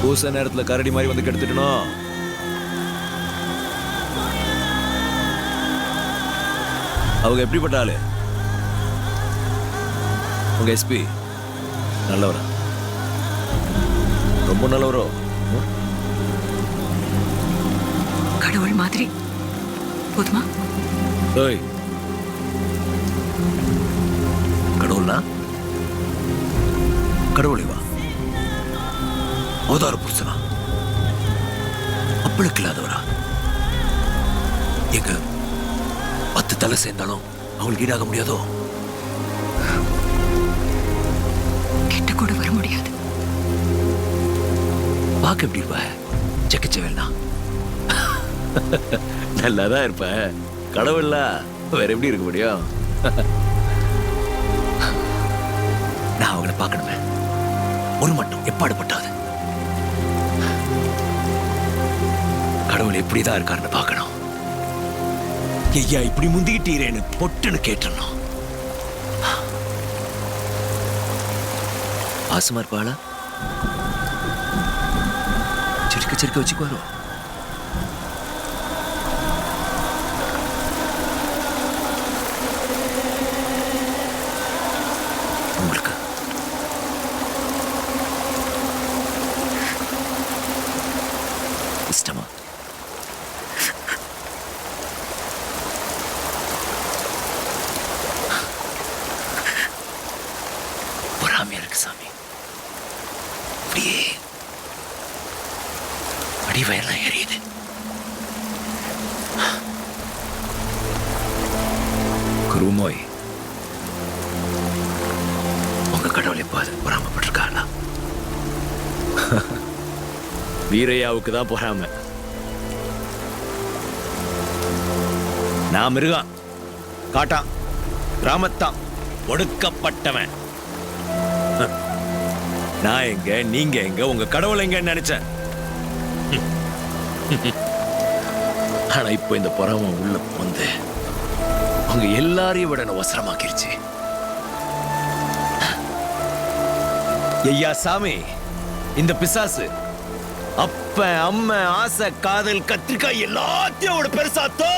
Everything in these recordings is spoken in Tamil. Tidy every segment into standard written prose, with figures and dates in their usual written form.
பூச நேரத்துல கரடி மாதிரி வந்து கெடுத்துட்டணும். அவங்க எப்படிப்பட்ட ஆளு? உங்க எஸ்பி நல்லவரா? ரொம்ப நல்லவரோ? கடவுள் மாதிரி. போதுமா? ஏய், கடவுள்னா கடவுளேவா? அவதார புருஷனா? அப்பளுக்கு இல்லாதவரா? எங்க 10 தலை சேர்ந்தாலும் அவங்களுக்கு ஈடாக முடியாதோ? கிட்ட கூட வர முடியாது. பார்க்க எப்படி இருப்ப? செக்கச்சவேல்னா நல்லாதான் இருப்ப. கடவுள்ல வேற எப்படி இருக்க முடியும்? நான் அவங்கள பார்க்கணுமே. ஒரு மட்டும் எப்பாடுபட்டாது கடவுள் எப்படிதான் இருக்காருன்னு பார்க்கணும். ஐயா இப்படி முந்திக்கிட்டீரேன்னு பொட்டுன்னு கேட்டணும். ஆசமா இருப்பாளா? சிரிக்க சிரிக்க வச்சுக்குவாரோ? உங்களுக்கு இஷ்டமா? பொறாமையா இருக்கு சாமி. அப்படியே அடிவயெல்லாம் எரியுது. குருமோய், உங்க கடவுள் எப்பாது பொறாமப்பட்டிருக்காங்களா? வீரையாவுக்கு தான் பொறாம. நான் மிருகம், காட்டான், கிராமத்தான், ஒடுக்கப்பட்டவன். நான் எங்க, நீங்க எங்க, உங்க கடவுள் எங்கன்னு நினைச்சேன். ஆனா இப்போ இந்த பொறாம உள்ள வந்து அவங்க எல்லாரையும் விட அவசரமாக்கிருச்சு. ஐயா சாமி, இந்த பிசாசு அப்ப அம்மா ஆசை காதல் கத்திரிக்காய் எல்லாத்தையும் அவட பெருசாத்தோ.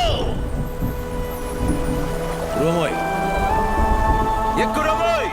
ரோமோய், எக்குரோமோய்.